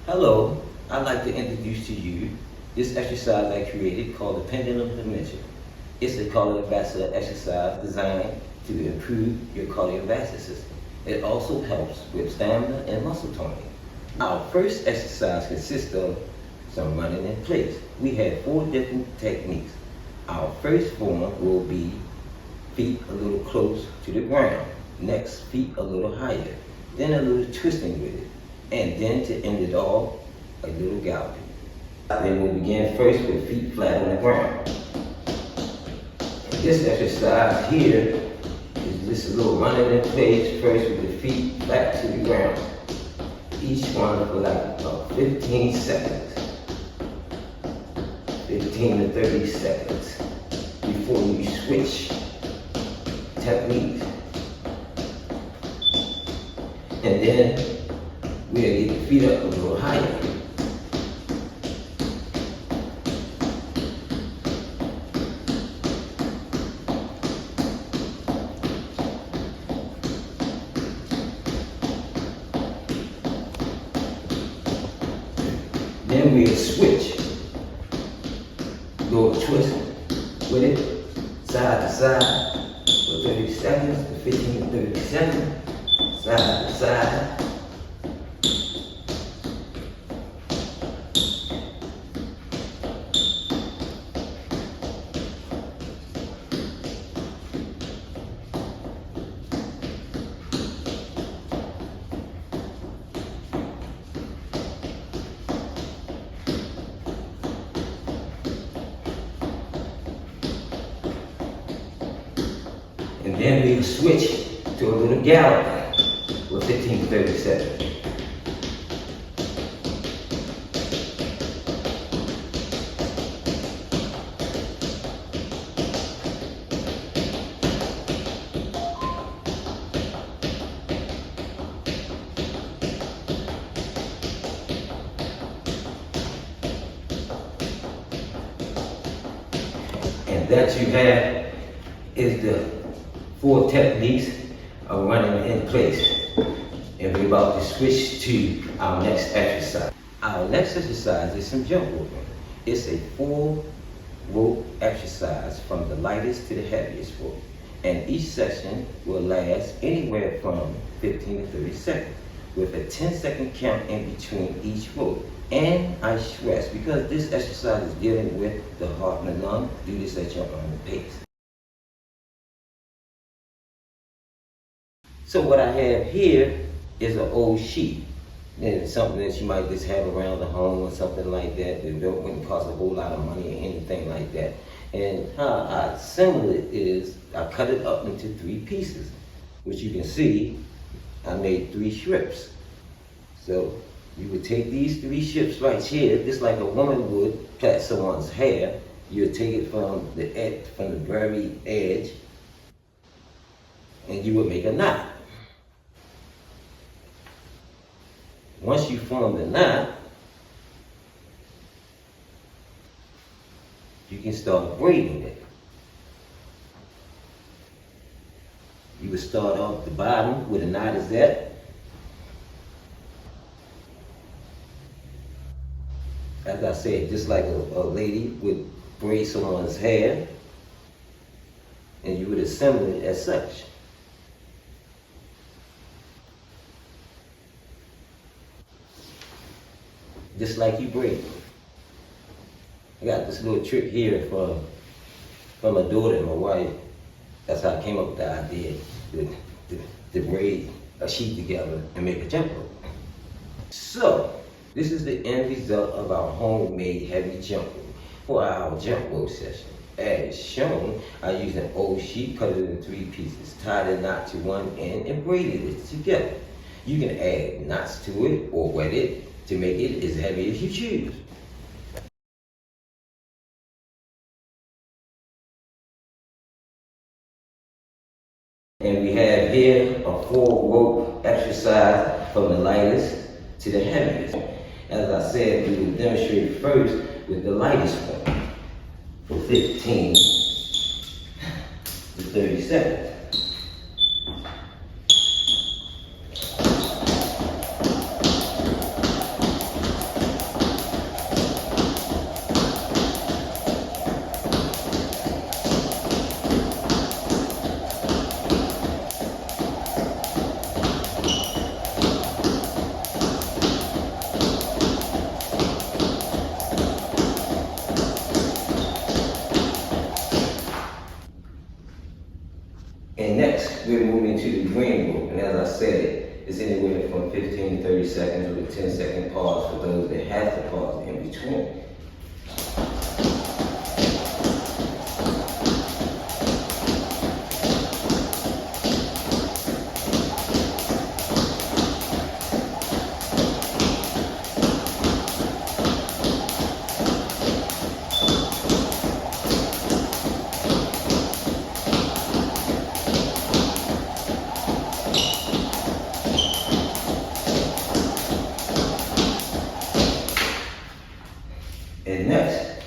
Hello, I'd like to introduce to you this exercise I created called the Pendulum Dimensions. It's a cardiovascular exercise designed to improve your cardiovascular system. It also helps with stamina and muscle toning. Our first exercise consists of some running in place. We have 4 different techniques. Our first form will be feet a little close to the ground. Next, feet a little higher. Then a little twisting with it. And then to end it all, a little galloping. Then we'll begin first with feet flat on the ground. This exercise here is just a little running in place, first with the feet flat to the ground. Each one for like about 15 seconds. 15 to 30 seconds before you switch techniques. And then we'll get the feet up a little higher. Then we'll switch. Go twist with it, side to side, for 30 seconds, to 15 to 30 seconds, side to side. And then we'll switch to a little gallop for 15 to 30 seconds. And that you have is the 4 techniques of running in place. And we're about to switch to our next exercise. Our next exercise is some jump roping. It's a 4 rope exercise from the lightest to the heaviest rope. And each section will last anywhere from 15 to 30 seconds with a 10-second count in between each rope. And I stress, because this exercise is dealing with the heart and the lung, do this at your own pace. So what I have here is an old sheet. And it's something that you might just have around the home or something like that. It wouldn't cost a whole lot of money or anything like that. And how I assemble it is I cut it up into 3 pieces, which you can see I made 3 strips. So you would take these 3 strips right here, just like a woman would plait someone's hair. You would take it from the very edge, and you would make a knot. Once you form the knot, you can start braiding it. You would start off the bottom where the knot is at. As I said, just like a lady would braid someone's hair, and you would assemble it as such. Just like you braid. I got this little trick here from my daughter and my wife. That's how I came up with the idea to braid a sheet together and make a jump rope. So, this is the end result of our homemade heavy jump rope for our jump rope session. As shown, I used an old sheet, cut it in 3 pieces, tied a knot to one end, and braided it together. You can add knots to it or wet it to make it as heavy as you choose. And we have here a 4-rope exercise from the lightest to the heaviest. As I said, we will demonstrate first with the lightest one for 15 to 30 seconds. Next, we're moving to the green rope, and as I said, it's anywhere from 15 to 30 seconds with a 10-second pause for those that have to pause in between. And next,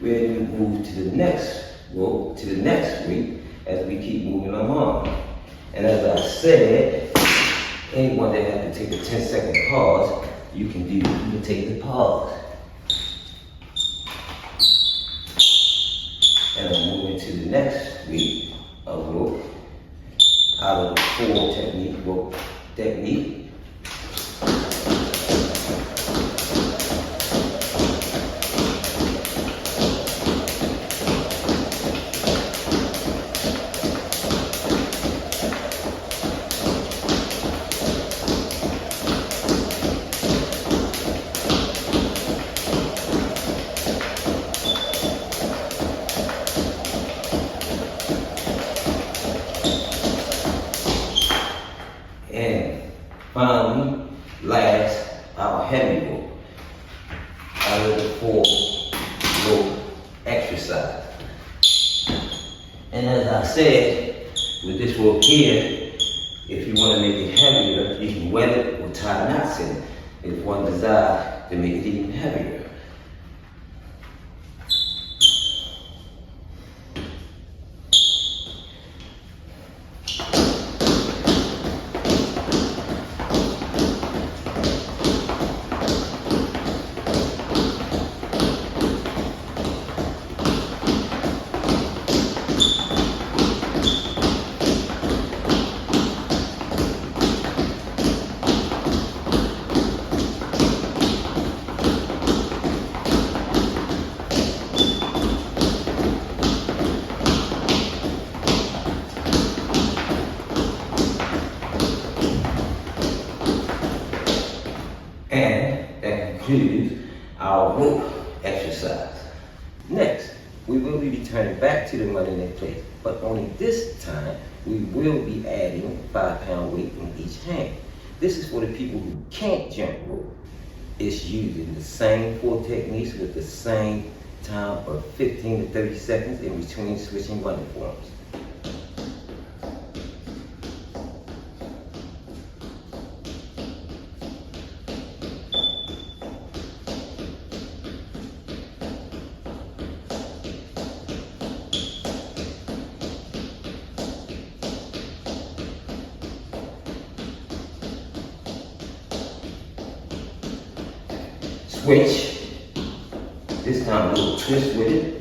we're going to move to the next rope, to the next week, as we keep moving along. And as I said, anyone that has to take a 10-second pause, you can take the pause. And I'm moving to the next week of rope, out of the 4 technique rope technique. And finally, last, our heavy rope, out of the 4 rope exercise. And as I said, with this rope here, if you want to make it heavier, you can wet it or tie knots in it, if one desires to make it even heavier. And that concludes our rope exercise. Next, we will be returning back to the Monday Night Plate, but only this time we will be adding 5-pound weight in each hand. This is for the people who can't jump rope. It's using the same 4 techniques with the same time of 15 to 30 seconds in between switching running forms. Switch. This time a little twist with it.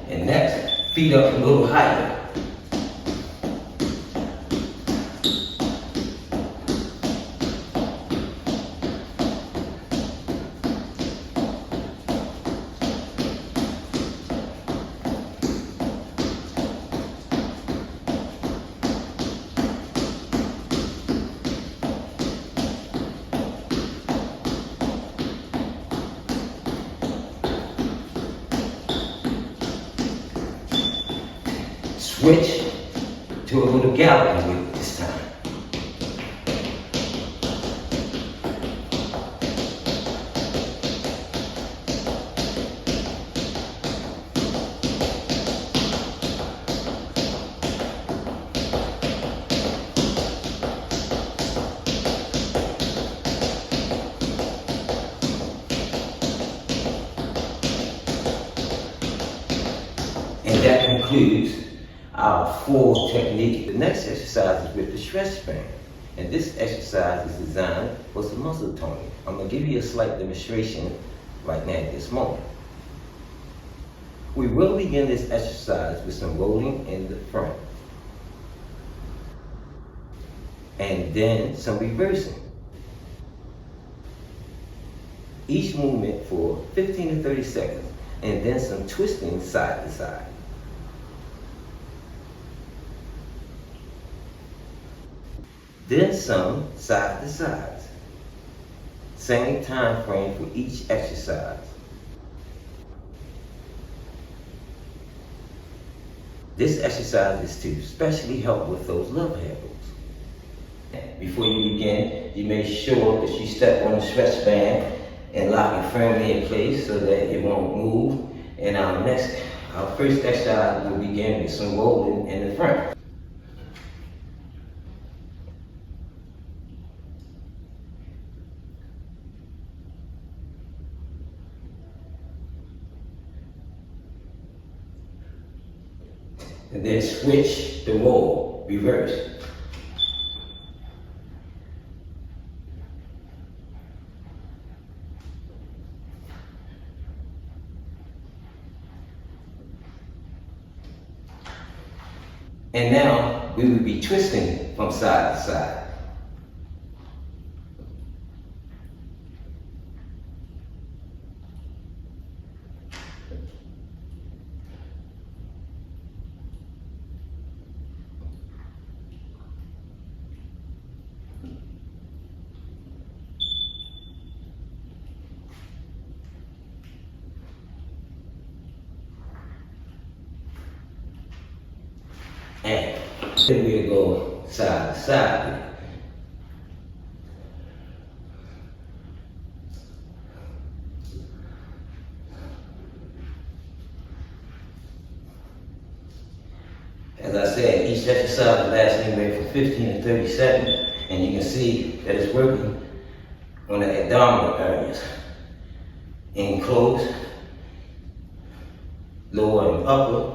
And next, feet up a little higher. Switch to a little galloping with it this time. concludes our 4 technique. The next exercise is with the stretch band. And this exercise is designed for some muscle toning. I'm going to give you a slight demonstration right now at this moment. We will begin this exercise with some rolling in the front, and then some reversing. Each movement for 15 to 30 seconds, and then some twisting side to side. Then some side to sides. Same time frame for each exercise. This exercise is to especially help with those love handles. Before you begin, you make sure that you step on the stretch band and lock it firmly in place so that it won't move. And our first exercise will begin with some rolling in the front. And then switch the roll, reverse. And now we will be twisting from side to side. And then we'll go side to side. As I said, each exercise lasts anywhere from 15 to 30 seconds, and you can see that it's working on the abdominal areas. In close, lower and upper.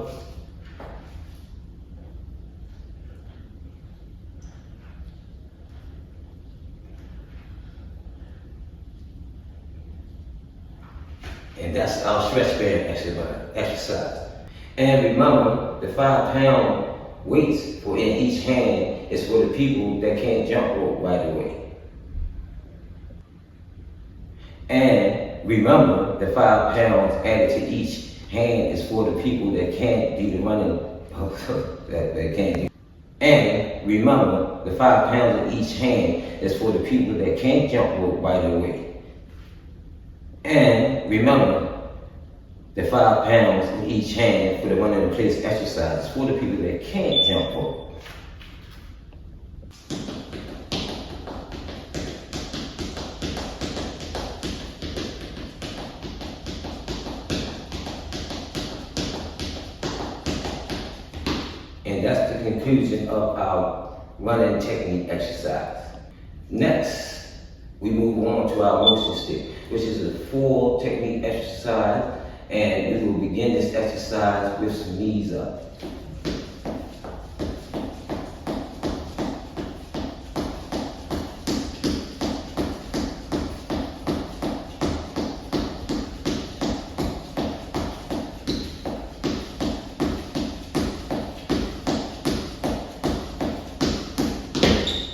And that's our stretch band exercise. And remember, the 5-pound weights for in each hand is for the people that can't jump rope right away. And remember, the 5 pounds added to each hand is for the people that can't do the running, that can't do. And remember, the 5 pounds in each hand is for the people that can't jump rope right away. And remember, the 5 pounds in each hand for the running in place exercise is for the people that can't jump rope. And that's the conclusion of our running technique exercise. Next, we move on to our motion stick, which is a full technique exercise, and we will begin this exercise with some knees up.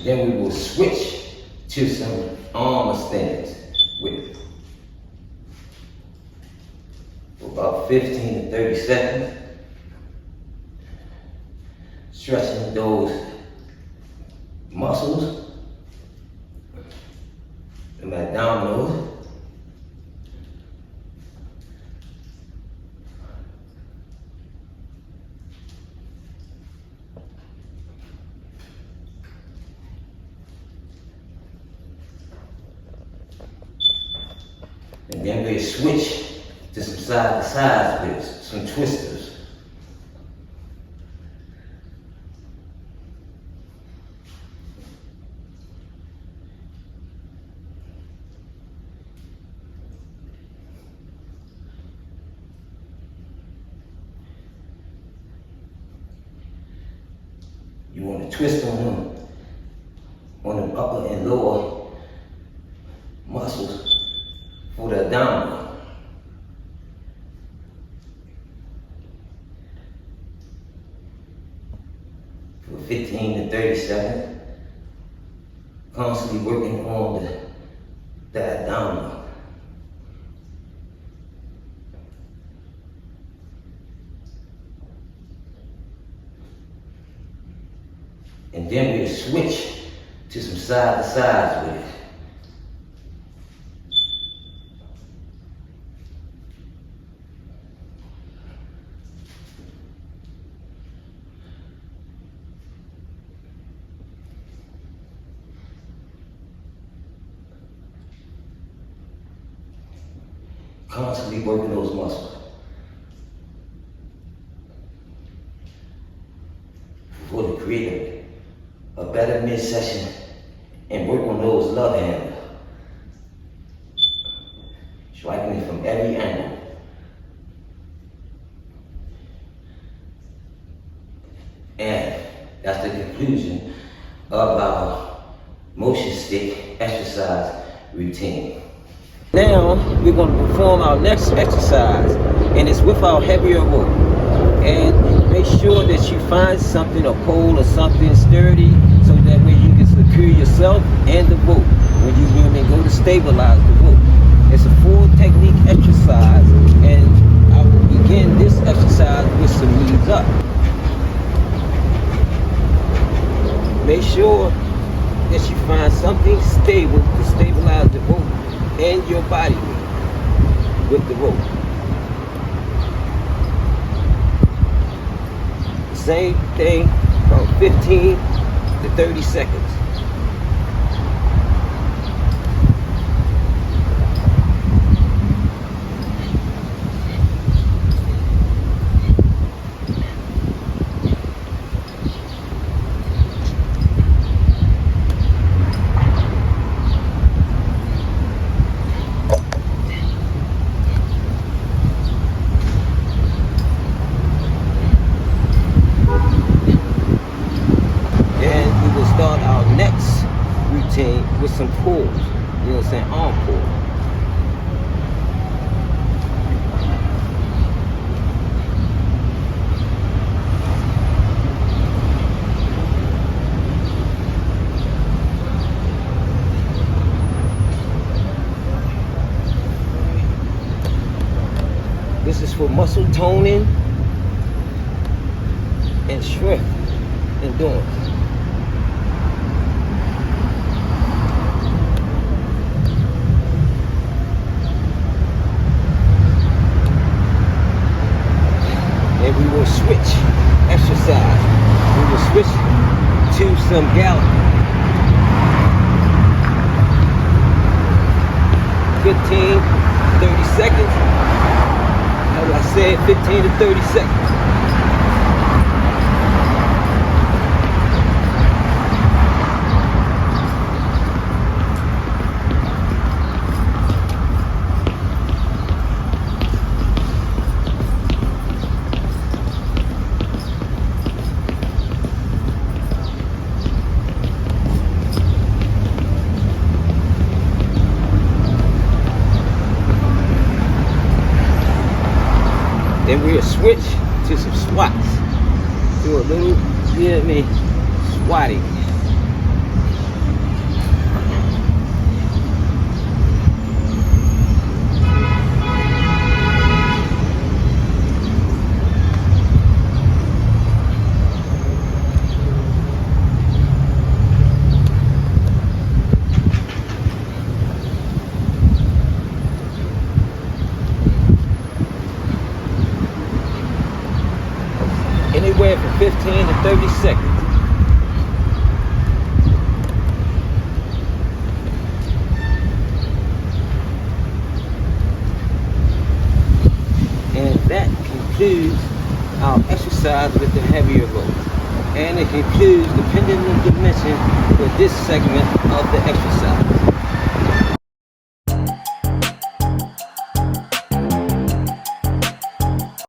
Then we will switch to some arm extenders with for about 15 to 30 seconds, stretching those muscles in my abdominals. And then we switch to some side to side with some twisters. You want to twist on them upper and lower muscles for the abdominal. For 15 to 30 seconds, constantly working on the abdominal. And then we'll switch to some side to sides with it. Constantly working those muscles. For to create a better midsection and work on those love handles. Striking it from every angle. And that's the conclusion of our motion stick exercise routine. Now we're going to perform our next exercise, and it's with our heavier rope. And make sure that you find something, a pole or something sturdy, so that way you can secure yourself and the rope when you go to stabilize the rope. It's a full technique exercise, and I will begin this exercise with some knees up. Make sure that you find something stable to stabilize the rope and your body with the rope. Same thing from 15 to 30 seconds. With some pulls, you know what I'm saying, arm pull. This is for muscle toning and strength endurance. And we will switch exercise. We will switch to some galloping. 15, 30 seconds. As I said, 15 to 30 seconds. Then we'll switch to some squats. Do a little, you know what I mean, squatting. Anywhere from 15 to 30 seconds. And that concludes our exercise with the heavier rope. And it concludes the pendulum dimension for this segment of the exercise.